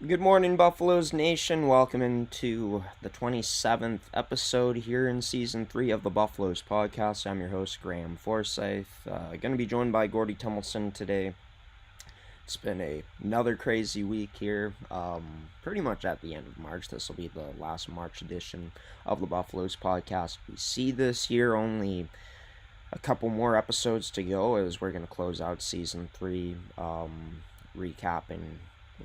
Good morning, Buffaloes Nation. Welcome into the 27th episode here in season 3 of the Buffaloes podcast. I'm your host, Graham Forsyth. Going to be joined by Gordy Tummelson today. It's been another crazy week here. Pretty much at the end of March. This will be the last March edition of the Buffaloes podcast we see this year. Only a couple more episodes to go as we're going to close out season 3, recapping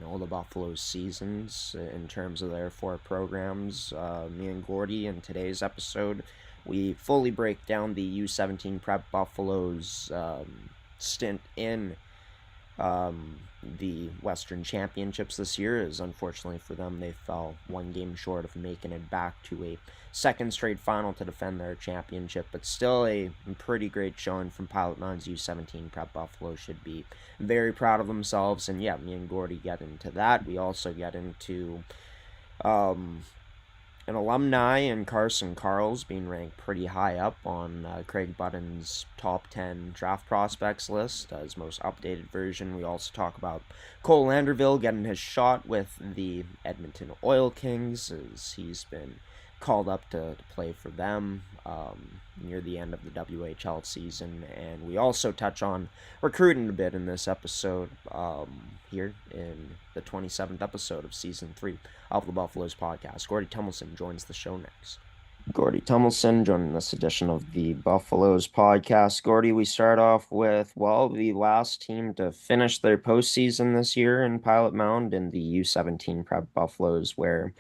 the Buffalo's seasons in terms of their 4 programs. Me and Gordy in today's episode, we fully break down the U17 Prep Buffaloes stint in the Western Championships this year, as unfortunately for them, they fell one game short of making it back to a second straight final to defend their championship. But still a pretty great showing from Pilot Mound's U17 Prep Buffalo. Should be very proud of themselves. And yeah, me and Gordy get into that. We also get into um, an alumni and Carson Carls being ranked pretty high up on Craig Button's top 10 draft prospects list, his most updated version. We also talk about Cole Landerville getting his shot with the Edmonton Oil Kings, as he's been called up to play for them near the end of the WHL season. And we also touch on recruiting a bit in this episode here in the 27th episode of season 3 of the Buffaloes podcast. Gordy Tummelson joins the show next. Gordy Tummelson joining this edition of the Buffaloes podcast. Gordy, we start off with, well, the last team to finish their postseason this year in Pilot Mound in the U17 Prep Buffaloes, where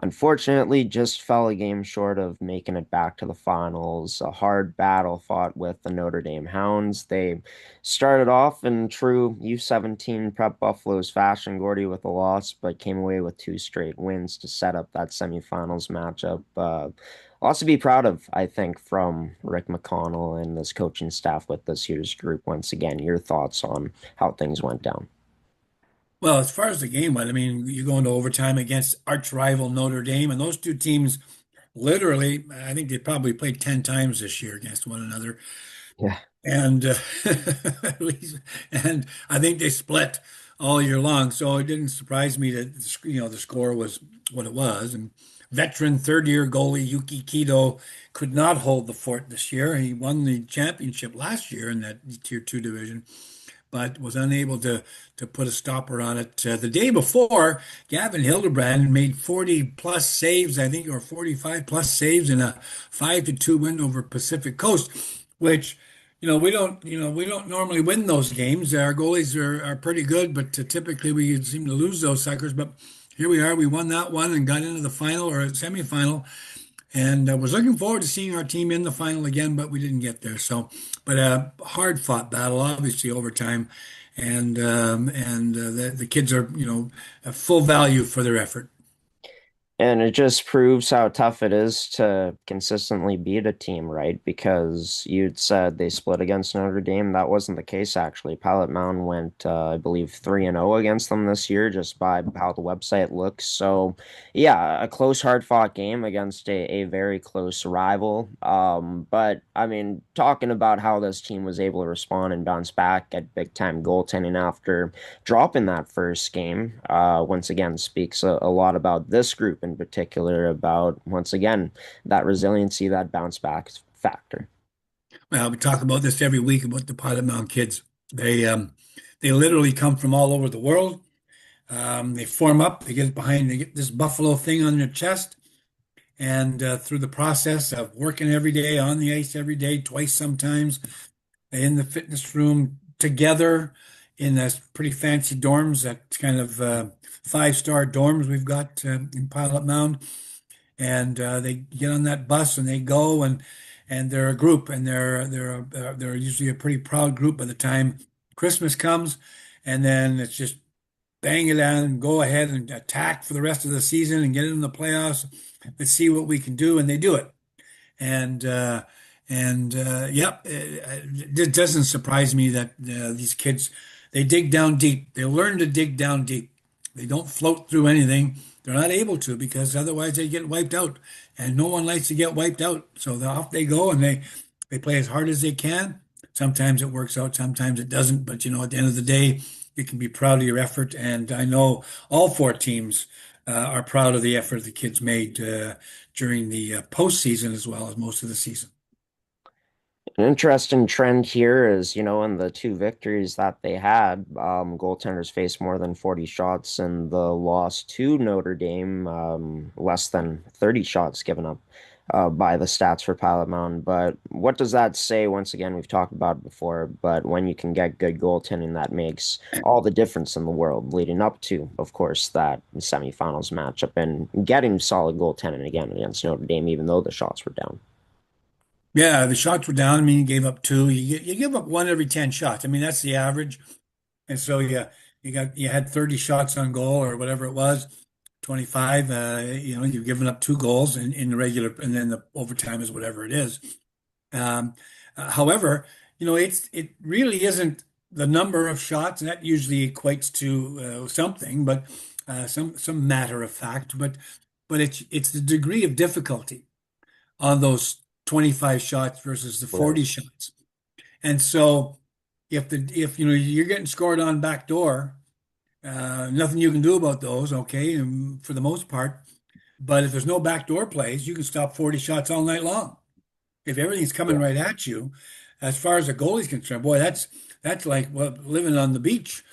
unfortunately just fell a game short of making it back to the finals. A hard battle fought with the Notre Dame Hounds. They started off in true U17 Prep Buffaloes fashion, Gordy, with a loss, but came away with 2 straight wins to set up that semifinals matchup. Lots to be proud of, I think, from Rick McConnell and this coaching staff with this year's group. Once again, your thoughts on how things went down? Well, as far as the game went, I mean, you go into overtime against arch rival Notre Dame, and those two teams literally, I think they probably played 10 times this year against one another. Yeah. And at least, and I think they split all year long. So it didn't surprise me that the score was what it was. And veteran third-year goalie Yuki Kido could not hold the fort this year. He won the championship last year in that Tier 2 division, but was unable to put a stopper on it. The day before, Gavin Hildebrand made 40 plus saves, I think, or 45 plus saves in a 5-2 win over Pacific Coast, which we don't normally win those games. Our goalies are pretty good, but typically we seem to lose those suckers. But here we are. We won that one and got into the final or semifinal, and was looking forward to seeing our team in the final again, but we didn't get there. So, but a hard fought battle, obviously overtime, and the kids are at full value for their effort. And it just proves how tough it is to consistently beat a team, right? Because you'd said they split against Notre Dame. That wasn't the case, actually. Pilot Mountain went, I believe, 3-0 against them this year, just by how the website looks. So, yeah, a close, hard-fought game against a very close rival. But, I mean, talking about how this team was able to respond and bounce back at big-time goaltending after drop in that first game, once again, speaks a lot about this group in particular, about, once again, that resiliency, that bounce back factor. Well, we talk about this every week about the Pilot Mountain kids. They literally come from all over the world. They form up, they get this buffalo thing on their chest, and through the process of working every day on the ice every day, twice sometimes in the fitness room together in this pretty fancy dorms, that kind of five-star dorms we've got in Pilot Mound, and they get on that bus and they go and they're a group, and they're usually a pretty proud group by the time Christmas comes, and then it's just bang it out and go ahead and attack for the rest of the season and get in the playoffs. Let's see what we can do, and they do it. And yep, it doesn't surprise me that these kids, they dig down deep. They learn to dig down deep. They don't float through anything. They're not able to, because otherwise they get wiped out, and no one likes to get wiped out. So off they go, and they play as hard as they can. Sometimes it works out, sometimes it doesn't. But at the end of the day, you can be proud of your effort. And I know all four teams are proud of the effort the kids made during the postseason as well as most of the season. An interesting trend here is, in the two victories that they had, goaltenders faced more than 40 shots, and the loss to Notre Dame, less than 30 shots given up by the stats for Pilot Mountain. But what does that say? Once again, we've talked about it before, but when you can get good goaltending, that makes all the difference in the world leading up to, of course, that semifinals matchup and getting solid goaltending again against Notre Dame, even though the shots were down. Yeah, the shots were down. I mean, you gave up two. You give up one every 10 shots. I mean, that's the average. And so you had 30 shots on goal or whatever it was, 25. You've given up two goals in the regular, and then the overtime is whatever it is. Um, However, it really isn't the number of shots, and that usually equates to something, but some matter of fact. But it's the degree of difficulty on those 25 shots versus the Right. 40 shots. And so if you're getting scored on back door, nothing you can do about those, okay, for the most part. But if there's no backdoor plays, you can stop 40 shots all night long. If everything's coming Yeah. right at you, as far as the goalie's concerned, boy, that's like living on the beach.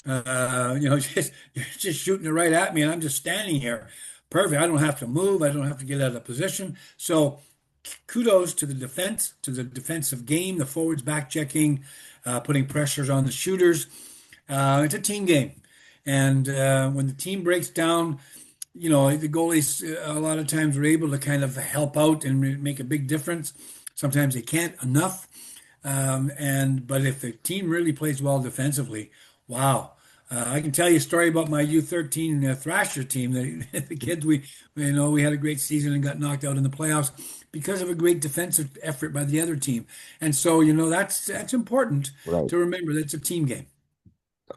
You're just shooting it right at me, and I'm just standing here. Perfect. I don't have to move. I don't have to get out of position. So kudos to the defense, to the defensive game, the forwards back checking, putting pressures on the shooters. It's a team game. And when the team breaks down, the goalies a lot of times are able to kind of help out and make a big difference. Sometimes they can't enough. But if the team really plays well defensively, wow. I can tell you a story about my U13 Thrasher team. The kids, we had a great season and got knocked out in the playoffs because of a great defensive effort by the other team. And so, that's important Right. to remember. That's a team game.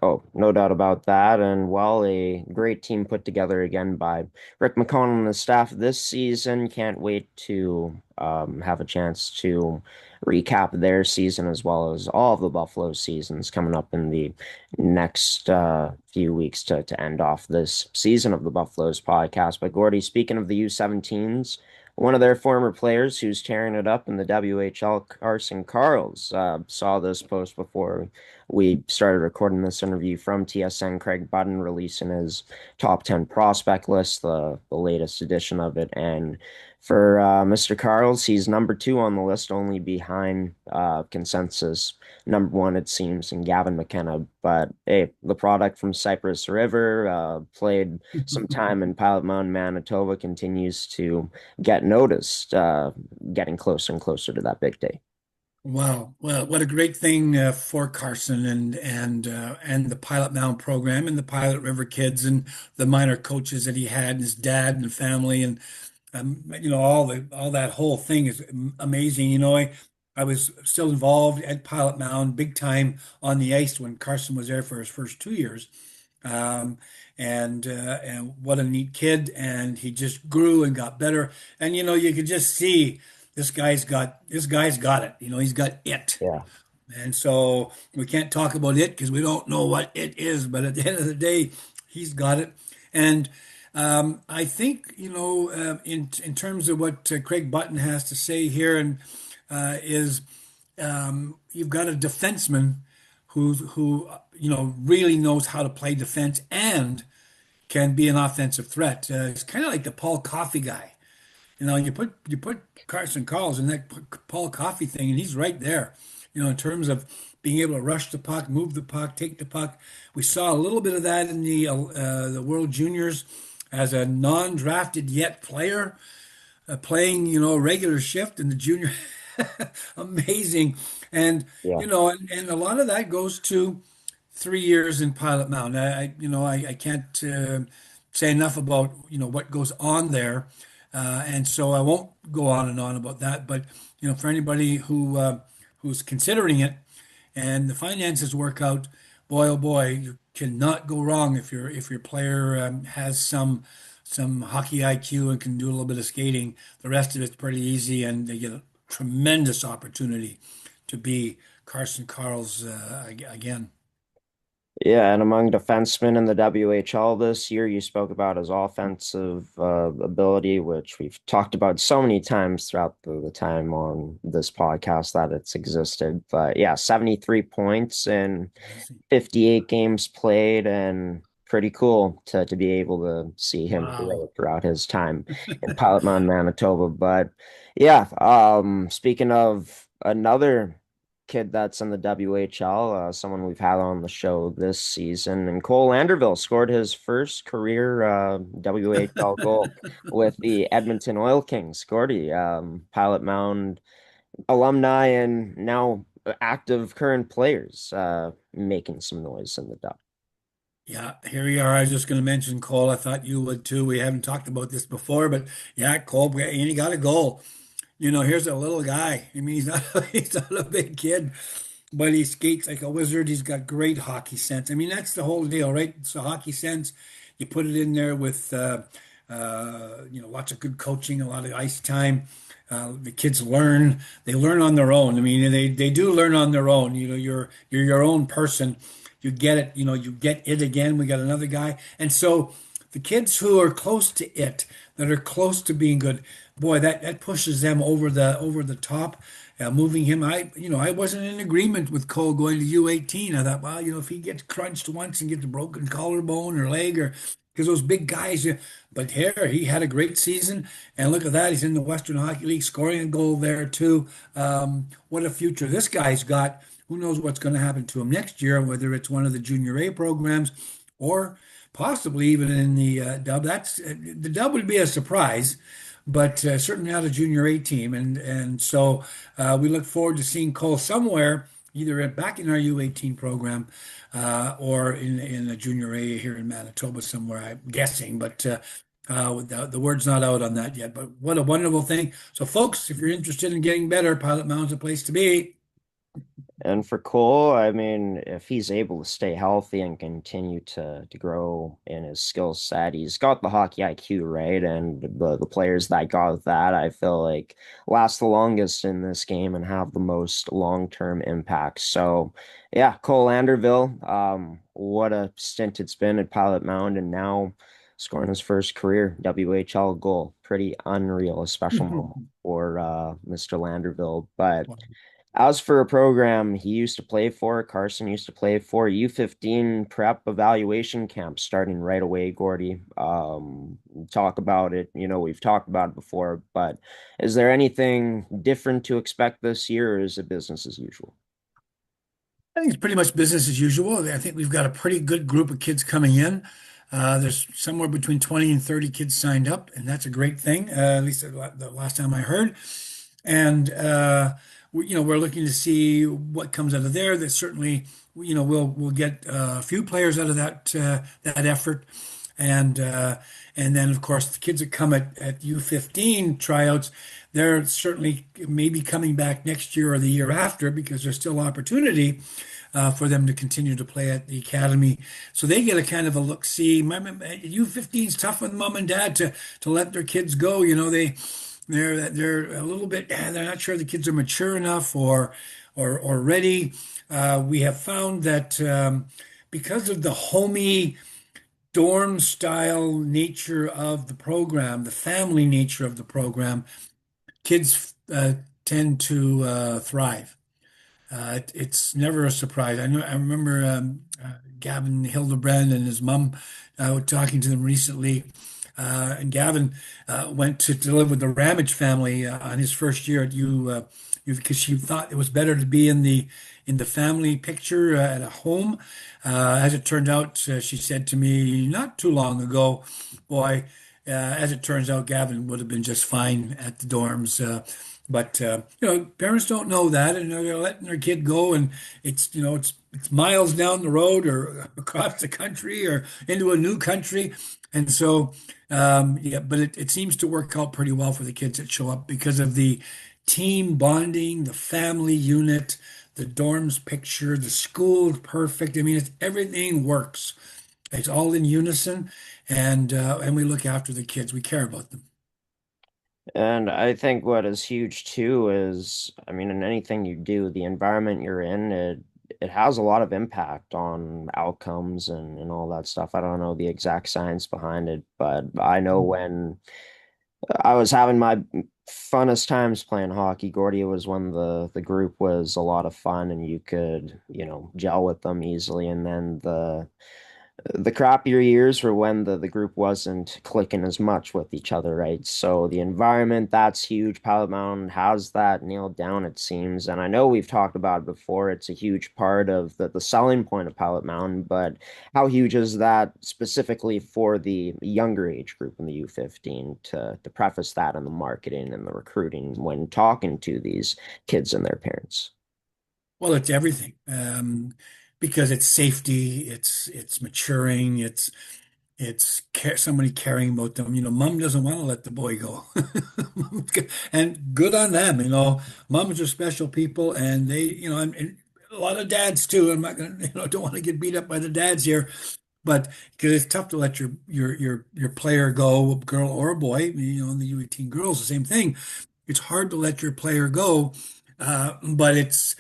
Oh, no doubt about that. And well, a great team put together again by Rick McConnell and his staff this season. Can't wait to have a chance to recap their season as well as all of the Buffalo seasons coming up in the next few weeks to end off this season of the Buffaloes podcast. But Gordy, speaking of the U17s, one of their former players who's tearing it up in the WHL, Carson Carls, saw this post before we started recording this interview from TSN. Craig Button releasing his top 10 prospect list, the latest edition of it. And for Mr. Carls, he's number two on the list, only behind consensus number one, it seems, and Gavin McKenna. But hey, the product from Cypress River, played some time in Pilot Mountain, Manitoba, continues to get noticed, getting closer and closer to that big day. Wow. Well, what a great thing for Carson and the Pilot Mound program and the Pilot River kids and the minor coaches that he had and his dad and the family and all that whole thing is amazing. I was still involved at Pilot Mound big time on the ice when Carson was there for his first 2 years. Um, and what a neat kid. And he just grew and got better. And you could just see this guy's got it. He's got it. Yeah. And so we can't talk about it because we don't know what it is. But at the end of the day, he's got it. And I think, in terms of what Craig Button has to say here, and is you've got a defenseman who really knows how to play defense and can be an offensive threat. It's kind of like the Paul Coffey guy. You put Carson Carls in that Paul Coffey thing, and he's right there. In terms of being able to rush the puck, move the puck, take the puck. We saw a little bit of that in the World Juniors as a non-drafted yet player playing, a regular shift in the junior. Amazing, and Yeah. and a lot of that goes to 3 years in Pilot Mountain. I can't say enough about what goes on there, and so I won't go on and on about that. But for anybody who's considering it, and the finances work out, boy oh boy, you cannot go wrong if your player has some hockey IQ and can do a little bit of skating. The rest of it's pretty easy, and they get a tremendous opportunity to be Carson Carls again. Yeah, and among defensemen in the WHL this year, you spoke about his offensive ability, which we've talked about so many times throughout the time on this podcast that it's existed. But yeah, 73 points in Amazing. 58 games played, and pretty cool to be able to see him Wow. grow throughout his time in Pilot Mountain, Manitoba. But yeah, speaking of another kid that's in the WHL, someone we've had on the show this season, and Cole Anderville scored his first career WHL goal with the Edmonton Oil Kings. Gordy, Pilot Mound alumni and now active current players making some noise in the dub. Yeah, here we are. I was just going to mention Cole. I thought you would too. We haven't talked about this before, but yeah, Cole, and he got a goal. Here's a little guy. I mean, he's not he's not a big kid, but he skates like a wizard. He's got great hockey sense. I mean, that's the whole deal, right? It's a hockey sense. You put it in there with lots of good coaching, a lot of ice time. The kids learn. They learn on their own. I mean, they do learn on their own. You're your own person. You get it. You get it again. We got another guy, and so the kids who are close to it, that are close to being good, boy, that pushes them over the top. Moving him, I wasn't in agreement with Cole going to U18. I thought, well, if he gets crunched once and gets a broken collarbone or leg, or because those big guys, but here he had a great season, and look at that, he's in the Western Hockey League, scoring a goal there too. What a future this guy's got! Who knows what's going to happen to him next year? Whether it's one of the Junior A programs or possibly even in the dub. The dub would be a surprise, but certainly not a Junior A team. And so we look forward to seeing Cole somewhere, either back in our U18 program or in a Junior A here in Manitoba somewhere. I'm guessing, but. The word's not out on that yet, but what a wonderful thing. So, folks, if you're interested in getting better, Pilot Mound's a place to be. And for Cole, I mean, if he's able to stay healthy and continue to grow in his skill set, he's got the hockey IQ, right? And the players that got that, I feel like last the longest in this game and have the most long-term impact. So, yeah, Cole Anderville, what a stint it's been at Pilot Mound, and now scoring his first career WHL goal. Pretty unreal, a special moment for Mr. Landerville. But as for a program he used to play for, Carson used to play for, U15 prep evaluation camp starting right away, Gordy. Talk about it. We've talked about it before, but is there anything different to expect this year, or is it business as usual? I think it's pretty much business as usual. I think we've got a pretty good group of kids coming in. There's somewhere between 20 and 30 kids signed up, and that's a great thing, at least the last time I heard. And we're looking to see what comes out of there. That certainly, we'll get a few players out of that effort. And then of course the kids that come at U15 tryouts, they're certainly maybe coming back next year or the year after because there's still opportunity for them to continue to play at the academy. So they get a kind of a look. See, U15 is tough with mom and dad to let their kids go. They're a little bit. They're not sure the kids are mature enough or ready. We have found that because of the homey dorm style nature of the program, the family nature of the program, kids tend to thrive. It's never a surprise. I remember Gavin Hildebrand and his mom were talking to them recently, and Gavin went to live with the Ramage family on his first year at because she thought it was better to be in the family picture at a home. As it turned out, she said to me not too long ago, boy, as it turns out, Gavin would have been just fine at the dorms. But parents don't know that, and they're letting their kid go, and it's miles down the road or across the country or into a new country, and so yeah. But it seems to work out pretty well for the kids that show up because of the team bonding, the family unit, the dorms picture, the school's perfect. I mean, everything works. It's all in unison, and we look after the kids. We care about them. And I think what is huge too is, I mean, in anything you do, the environment you're in, it it has a lot of impact on outcomes and all that stuff. I don't know the exact science behind it, but I know when I was having my funnest times playing hockey, Gordy, was when the group was a lot of fun and you could, gel with them easily. And then the crappier years were when the group wasn't clicking as much with each other, right? So the environment, that's huge. Pilot Mountain has that nailed down, it seems. And I know we've talked about it before. It's a huge part of the selling point of Pilot Mountain, but how huge is that specifically for the younger age group in the U15 to preface that in the marketing and the recruiting when talking to these kids and their parents? Well, it's everything. Because it's safety, it's maturing, it's somebody caring about them. Mom doesn't want to let the boy go, and good on them. Moms are special people, and they, and a lot of dads too. I'm not gonna, don't want to get beat up by the dads here, but because it's tough to let your player go, a girl or a boy. The U18 girls, the same thing. It's hard to let your player go, but as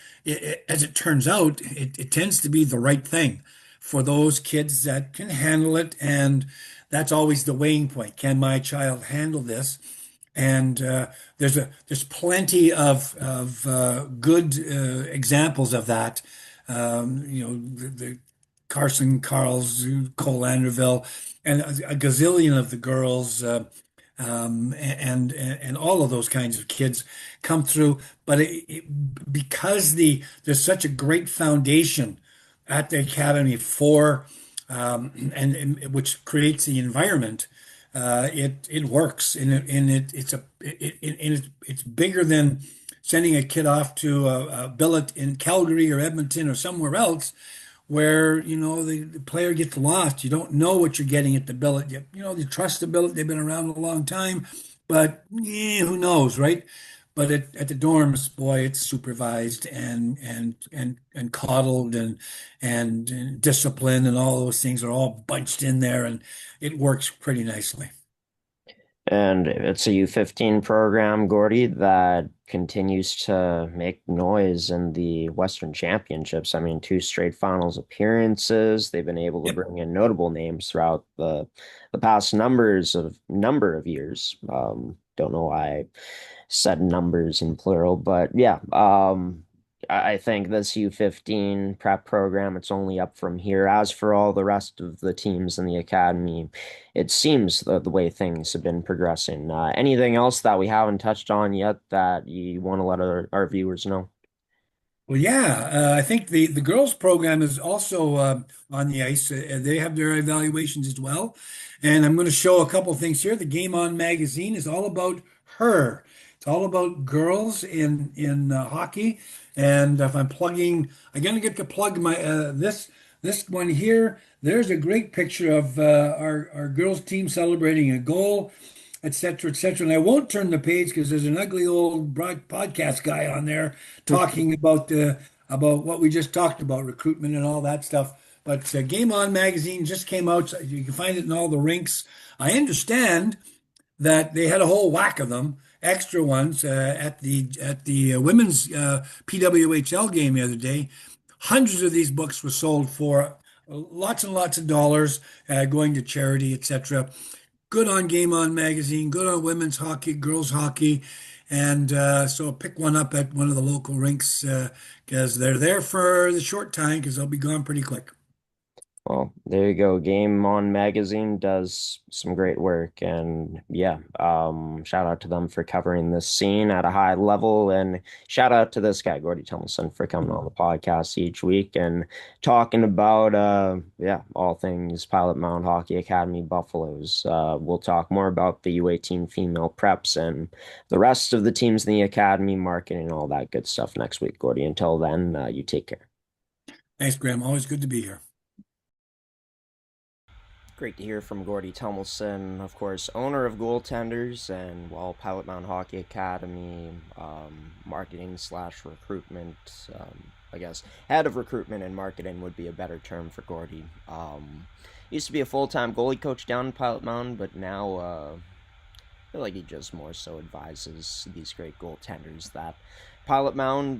it turns out, it tends to be the right thing for those kids that can handle it, and that's always the weighing point. Can my child handle this? And there's plenty of good examples of that. The Carson Carls, Cole Anderville, and a gazillion of the girls, and all of those kinds of kids come through. But because there's such a great foundation at the academy for and which creates the environment, it works, it's bigger than sending a kid off to a billet in Calgary or Edmonton or somewhere else where the player gets lost. You don't know what you're getting at the billet. You trust the billet; they've been around a long time, but who knows, right? But at the dorms, boy, it's supervised and coddled and disciplined, and all those things are all bunched in there, and it works pretty nicely. And it's a U15 program, Gordy, that continues to make noise in the Western Championships. I mean, two straight finals appearances. They've been able to Yep. bring in notable names throughout the past number of years. Don't know why I said numbers in plural, but yeah. I think this U15 prep program, it's only up from here. As for all the rest of the teams in the academy, it seems the way things have been progressing. Anything else that we haven't touched on yet that you want to let our viewers know? Well, yeah, I think the girls program is also on the ice. They have their evaluations as well, and I'm going to show a couple things here. The Game On magazine is all about her. It's all about girls in hockey. And if I'm going to get to plug my this one here. There's a great picture of our girls team celebrating a goal, etc., etc. And I won't turn the page because there's an ugly old podcast guy on there talking about what we just talked about, recruitment and all that stuff. But Game On magazine just came out. So you can find it in all the rinks. I understand that they had a whole whack of them, extra ones, at the women's PWHL game the other day. Hundreds of these books were sold for lots and lots of dollars, going to charity, etc. Good on Game On magazine, good on women's hockey, girls hockey, and so pick one up at one of the local rinks because they're there for the short time because they'll be gone pretty quick. Well, there you go. Game On Magazine does some great work, and yeah, shout out to them for covering this scene at a high level, and shout out to this guy, Gordy Tomlinson, for coming on the podcast each week and talking about, yeah, all things Pilot Mound Hockey Academy Buffaloes. We'll talk more about the U18 female preps and the rest of the teams in the academy, marketing, all that good stuff next week, Gordy. Until then, you take care. Thanks, Graham. Always good to be here. Great to hear from Gordy Tummelson, of course, owner of Goaltenders and Pilot Mountain Hockey Academy, marketing slash recruitment. I guess head of recruitment and marketing would be a better term for Gordy. Used to be a full-time goalie coach down in Pilot Mountain, but now I feel like he just more so advises these great goaltenders that Pilot Mound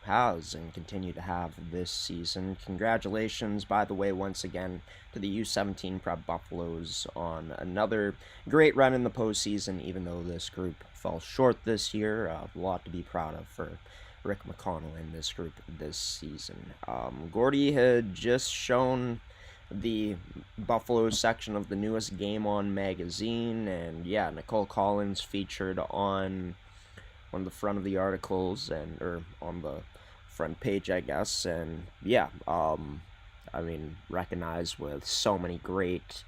has and continue to have this season. Congratulations, by the way, once again to the U17 Prep Buffaloes on another great run in the postseason, even though this group fell short this year. A lot to be proud of for Rick McConnell in this group this season. Gordy had just shown the Buffalo section of the newest Game On magazine, and yeah, Nicole Collins featured on the front of the articles or on the front page, I guess, and yeah, recognized with so many great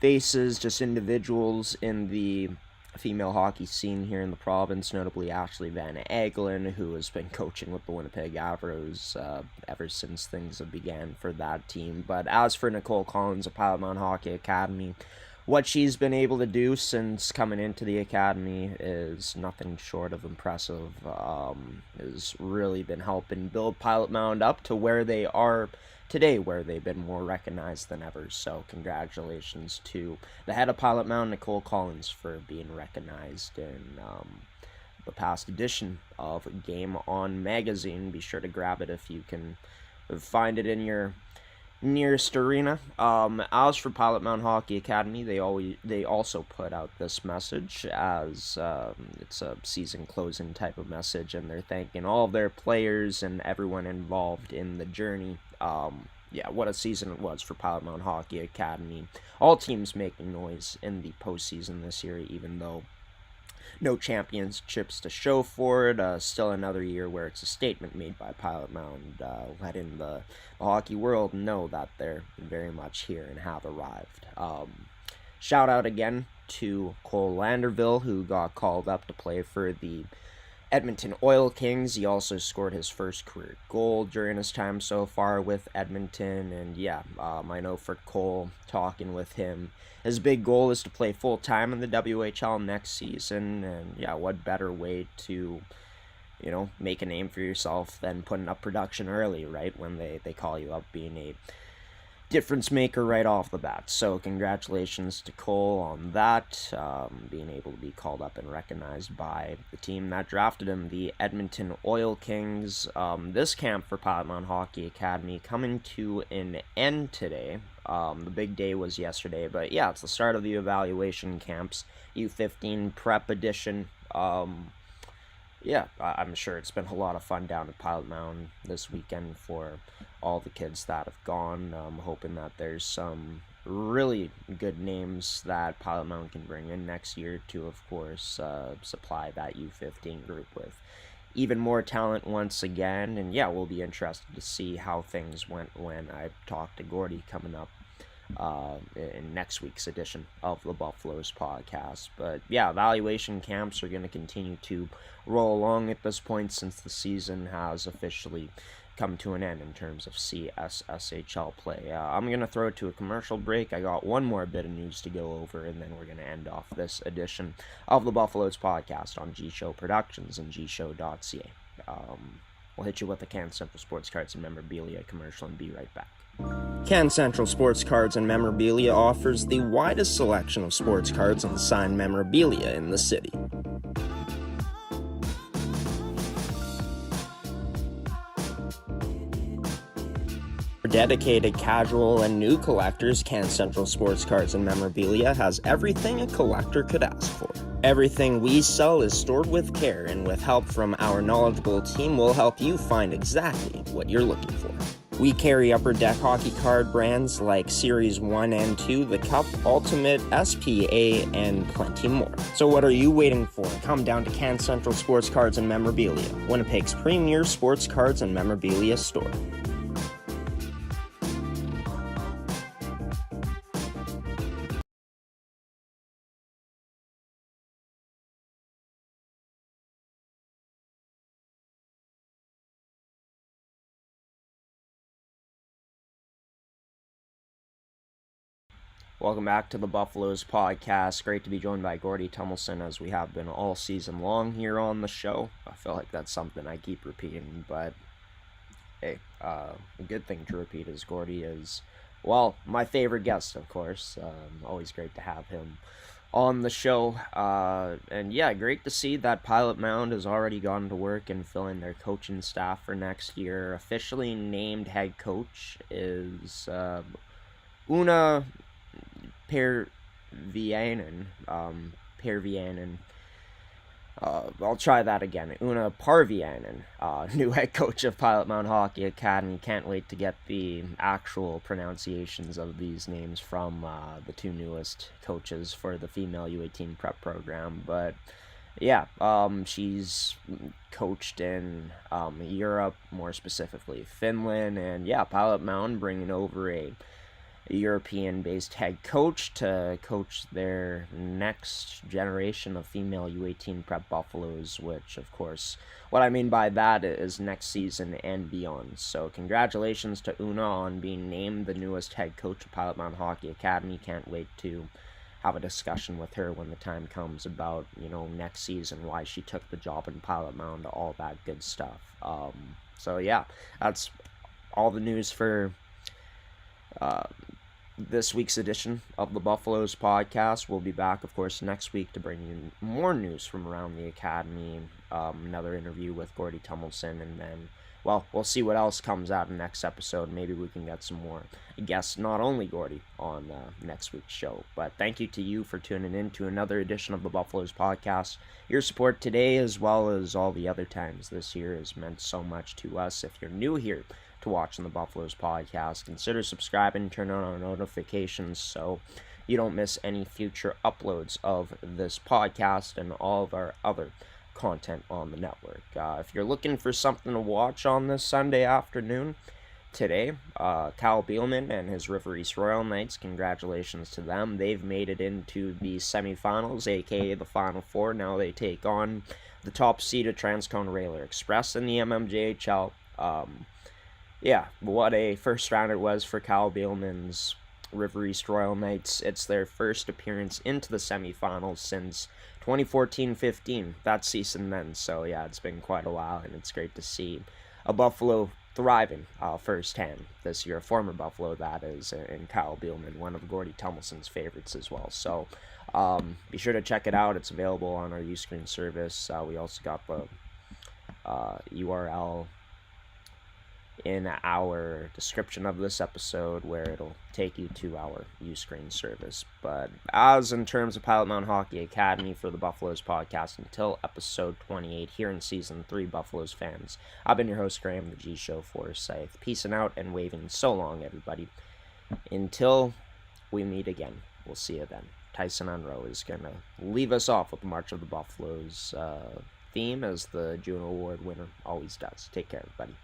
faces, just individuals in the female hockey scene here in the province, notably Ashley Van Aglen, who has been coaching with the Winnipeg Avros ever since things have began for that team. But as for Nicole Collins of Pilot Mountain Hockey Academy, what she's been able to do since coming into the academy is nothing short of impressive. Has really been helping build Pilot Mound up to where they are today, where they've been more recognized than ever. So congratulations to the head of Pilot Mound, Nicole Collins, for being recognized in the past edition of Game On magazine. Be sure to grab it if you can find it in your nearest arena. As for Pilot Mound Hockey Academy, they also put out this message as it's a season closing type of message, and they're thanking all of their players and everyone involved in the journey. Yeah, what a season it was for Pilot Mound Hockey Academy. All teams making noise in the postseason this year, even though no championships to show for it. Still another year where it's a statement made by Pilot Mound, letting the hockey world know that they're very much here and have arrived. Shout out again to Cole Landerville, who got called up to play for the Edmonton Oil Kings. He also scored his first career goal during his time so far with Edmonton. And yeah, I know for Cole, talking with him, his big goal is to play full-time in the WHL next season. And yeah, what better way to, make a name for yourself than putting up production early, right? When they call you up, being a difference maker right off the bat. So congratulations to Cole on that, being able to be called up and recognized by the team that drafted him, the Edmonton Oil Kings. This camp for Pilot Mountain Hockey Academy coming to an end today. The big day was yesterday, but yeah, it's the start of the evaluation camps, U15 prep edition. Yeah, I'm sure it's been a lot of fun down at Pilot Mountain this weekend for all the kids that have gone. I'm hoping that there's some really good names that Pilot Mountain can bring in next year to, of course, supply that U15 group with even more talent once again. And yeah, we'll be interested to see how things went when I talk to Gordy coming up in next week's edition of the Buffaloes podcast. But yeah, evaluation camps are going to continue to roll along at this point, since the season has officially come to an end in terms of CSSHL play. I'm going to throw it to a commercial break. I got one more bit of news to go over, and then we're going to end off this edition of the Buffaloes podcast on gshow Productions and gshow.ca. We'll hit you with the Can Central Sports Cards and Memorabilia commercial and be right back. Can Central Sports Cards and Memorabilia offers the widest selection of sports cards and signed memorabilia in the city. For dedicated casual and new collectors, Can Central Sports Cards and Memorabilia has everything a collector could ask for. Everything we sell is stored with care, and with help from our knowledgeable team, we'll help you find exactly what you're looking for. We carry Upper Deck hockey card brands like Series 1 and 2, The Cup, Ultimate, SPA, and plenty more. So what are you waiting for? Come down to Can Central Sports Cards and Memorabilia, Winnipeg's premier sports cards and memorabilia store. Welcome back to the Buffaloes podcast. Great to be joined by Gordy Tummelson, as we have been all season long here on the show. I feel like that's something I keep repeating, but hey, a good thing to repeat is Gordy is, well, my favorite guest, of course. Always great to have him on the show. And yeah, great to see that Pilot Mound has already gone to work and filling their coaching staff for next year. Officially named head coach is Una Pervianen. Pervianen. I'll try that again. Una Parvianen, new head coach of Pilot Mound Hockey Academy. Can't wait to get the actual pronunciations of these names from the two newest coaches for the female U18 prep program. But yeah, she's coached in Europe, more specifically Finland, and yeah, Pilot Mound bringing over a European-based head coach to coach their next generation of female U18 prep Buffaloes, which, of course, what I mean by that is next season and beyond. So congratulations to Una on being named the newest head coach of Pilot Mound Hockey Academy. Can't wait to have a discussion with her when the time comes about, next season, why she took the job in Pilot Mound, all that good stuff. So yeah, that's all the news for this week's edition of the Buffaloes podcast. We'll be back, of course, next week to bring you more news from around the academy, another interview with Gordy Tummelson, and then, well, we'll see what else comes out in next episode. Maybe we can get some more guests, not only Gordy, on next week's show. But thank you to you for tuning in to another edition of the Buffaloes podcast. Your support today, as well as all the other times this year, has meant so much to us. If you're new here to watching the Buffaloes podcast, consider subscribing and turn on our notifications so you don't miss any future uploads of this podcast and all of our other content on the network. If you're looking for something to watch on this Sunday afternoon, today, Kyle Bielman and his River East Royal Knights, congratulations to them. They've made it into the semifinals, aka the Final Four. Now they take on the top seeded Transcone Railer Express in the MMJHL. Yeah, what a first round it was for Kyle Bielman's River East Royal Knights. It's their first appearance into the semifinals since 2014-15, that season then. So yeah, it's been quite a while, and it's great to see a Buffalo thriving firsthand this year. A former Buffalo, that is, and Kyle Bielman, one of Gordy Tummelson's favorites as well. So be sure to check it out. It's available on our Uscreen service. We also got the URL in our description of this episode, where it'll take you to our Uscreen service. But as in terms of Pilot Mound Hockey Academy for the Buffaloes podcast, until episode 28 here in season 3, Buffaloes fans, I've been your host, Graham, the G Show Forsyth. Peacing out and waving so long, everybody. Until we meet again, we'll see you then. Tyson Unroe is going to leave us off with the March of the Buffaloes theme, as the Juno Award winner always does. Take care, everybody.